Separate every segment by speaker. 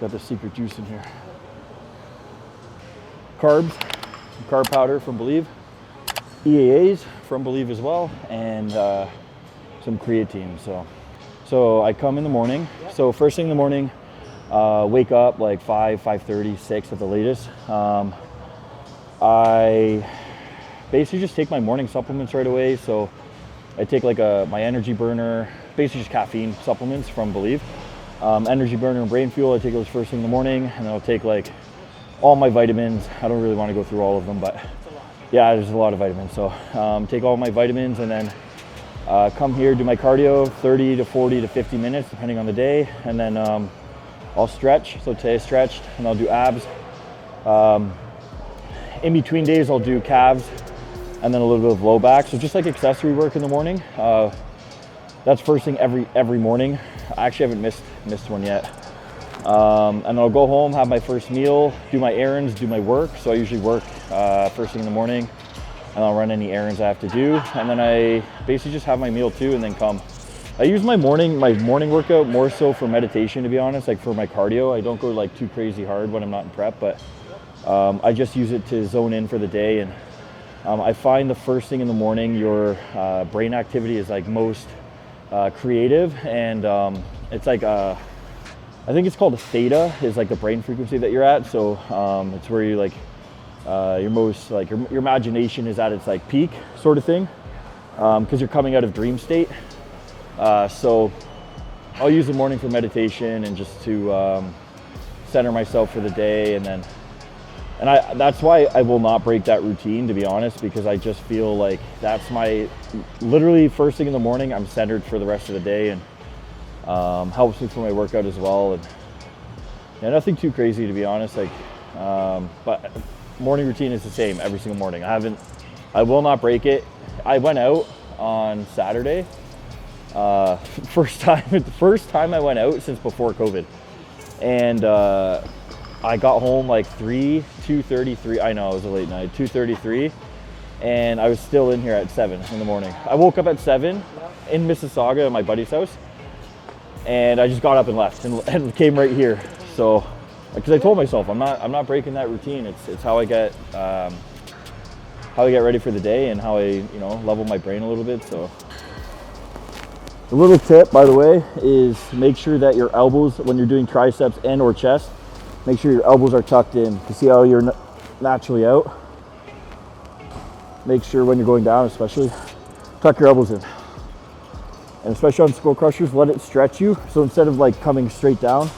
Speaker 1: Got the secret juice in here. Carbs, carb powder from Believe, EAAs from Believe as well, and some creatine. So I come in the morning. So first thing in the morning, wake up like 5:30, 6 at the latest. I basically just take my morning supplements right away. So I take like my energy burner, basically just caffeine supplements from Believe. Energy burner and brain fuel, I take those first thing in the morning, and then I'll take like all my vitamins. I don't really want to go through all of them, but yeah, there's a lot of vitamins. So take all my vitamins and then come here, do my cardio, 30 to 40 to 50 minutes, depending on the day. And then I'll stretch. So today I stretched, and I'll do abs. In between days, I'll do calves and then a little bit of low back. So just like accessory work in the morning. That's first thing every morning. I actually haven't missed one yet. And I'll go home, have my first meal, do my errands, do my work. So I usually work first thing in the morning, and I'll run any errands I have to do. And then I basically just have my meal too, and then come. I use my morning workout more so for meditation, to be honest, like for my cardio. I don't go like too crazy hard when I'm not in prep, but I just use it to zone in for the day. And I find the first thing in the morning, your brain activity is like most creative, and it's like I think it's called a theta, is like the brain frequency that you're at. So it's where you like your most like your imagination is at its like peak sort of thing, because you're coming out of dream state. So I'll use the morning for meditation and just to center myself for the day, and that's why I will not break that routine, to be honest, because I just feel like that's my literally first thing in the morning. I'm centered for the rest of the day, and helps me for my workout as well. And yeah, nothing too crazy, to be honest. Like, but morning routine is the same every single morning. I will not break it. I went out on Saturday. First time I went out since before COVID, and I got home like 2:33. I know it was a late night, 2:33, and I was still in here at 7 in the morning. I woke up at 7 in Mississauga at my buddy's house, and I just got up and left and came right here. So, because I told myself I'm not breaking that routine. It's how I get ready for the day, and how I level my brain a little bit. So. A little tip, by the way, is make sure that your elbows, when you're doing triceps and or chest, make sure your elbows are tucked in. You see how you're naturally out? Make sure when you're going down, especially, tuck your elbows in. And especially on skull crushers, let it stretch you. So instead of like coming straight down,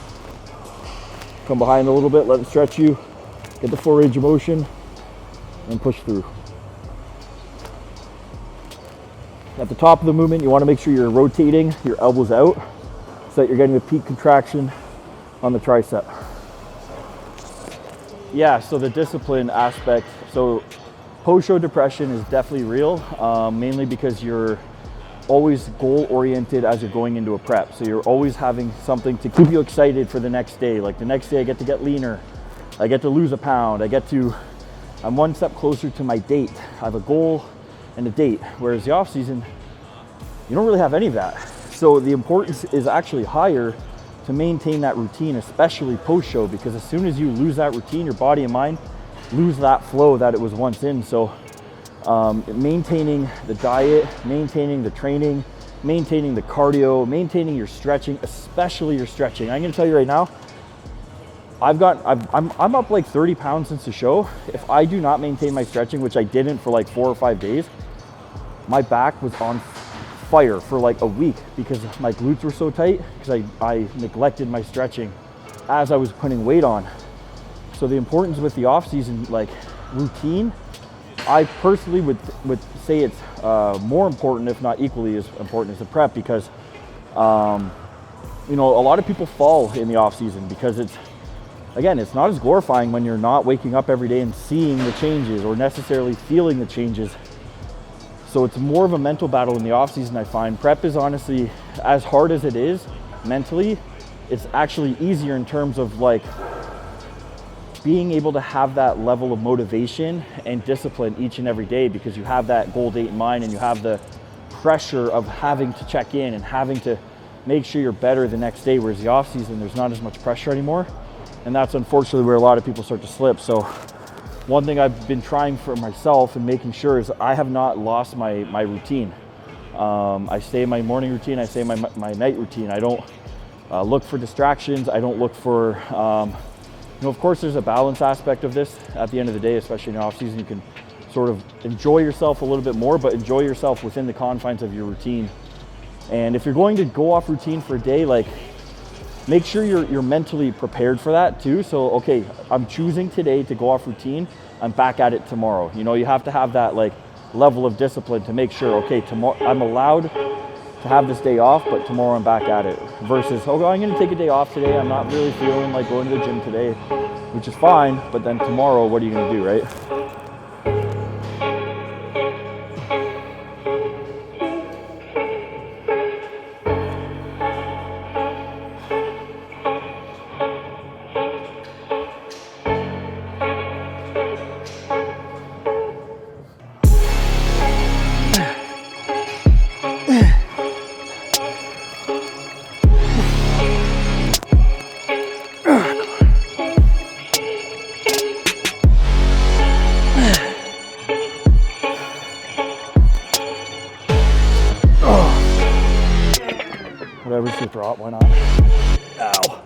Speaker 1: come behind a little bit, let it stretch you, get the full range of motion, and push through. At the top of the movement, you want to make sure you're rotating your elbows out so that you're getting a peak contraction on the tricep. Yeah, so the discipline aspect. So post-show depression is definitely real, mainly because you're always goal-oriented as you're going into a prep. So you're always having something to keep you excited for the next day. Like the next day I get to get leaner, I get to lose a pound, I'm one step closer to my date. I have a goal and a date, whereas the off season, you don't really have any of that. So the importance is actually higher to maintain that routine, especially post-show, because as soon as you lose that routine, your body and mind lose that flow that it was once in. So maintaining the diet, maintaining the training, maintaining the cardio, maintaining your stretching, especially your stretching. I'm gonna tell you right now, I'm up like 30 pounds since the show. If I do not maintain my stretching, which I didn't for like 4 or 5 days, my back was on fire for like a week because my glutes were so tight because I neglected my stretching as I was putting weight on. So the importance with the off season like routine, I personally would say it's more important, if not equally as important as the prep, because a lot of people fall in the off season because it's not as glorifying when you're not waking up every day and seeing the changes or necessarily feeling the changes. So it's more of a mental battle in the off season, I find. Prep is honestly, as hard as it is mentally, it's actually easier in terms of like being able to have that level of motivation and discipline each and every day, because you have that goal date in mind and you have the pressure of having to check in and having to make sure you're better the next day. Whereas the off season, there's not as much pressure anymore. And that's unfortunately where a lot of people start to slip. So one thing I've been trying for myself and making sure is I have not lost my routine. I stay in my morning routine, I stay in my night routine. I don't look for distractions. I don't look for, you know, of course there's a balance aspect of this at the end of the day, especially in off season. You can sort of enjoy yourself a little bit more, but enjoy yourself within the confines of your routine. And if you're going to go off routine for a day, like, make sure you're mentally prepared for that too. So, okay, I'm choosing today to go off routine. I'm back at it tomorrow. You know, you have to have that like level of discipline to make sure, okay, tomorrow I'm allowed to have this day off, but tomorrow I'm back at it. Versus, oh, I'm gonna take a day off today. I'm not really feeling like going to the gym today, which is fine. But then tomorrow, what are you gonna do, right? Whatever's to drop, why not? Ow.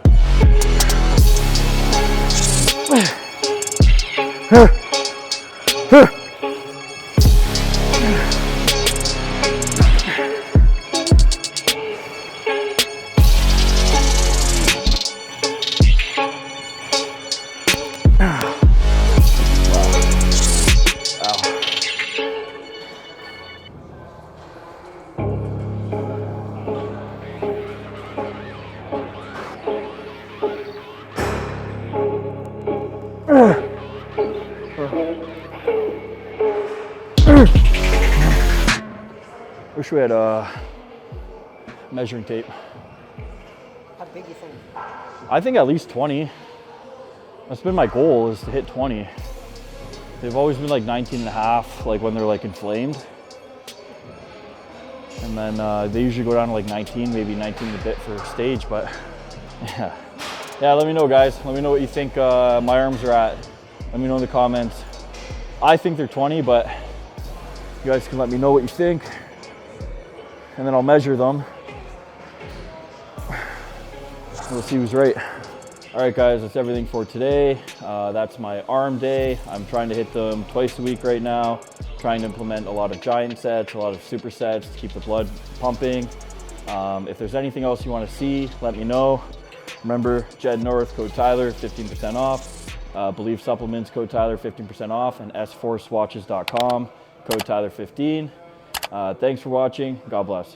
Speaker 1: Wish we had measuring tape.
Speaker 2: How big you think?
Speaker 1: I think at least 20. That's been my goal, is to hit 20. They've always been like 19 and a half, like when they're like inflamed. And then they usually go down to like 19, maybe 19 and a bit for stage, but yeah. Yeah, let me know, guys. Let me know what you think my arms are at. Let me know in the comments. I think they're 20, but you guys can let me know what you think. And then I'll measure them. We'll see who's right. All right, guys, that's everything for today. That's my arm day. I'm trying to hit them twice a week right now. Trying to implement a lot of giant sets, a lot of supersets to keep the blood pumping. If there's anything else you want to see, let me know. Remember, Jed North, code Tyler, 15% off. Believe Supplements, code Tyler, 15% off. And s4swatches.com, code Tyler15. Thanks for watching. God bless.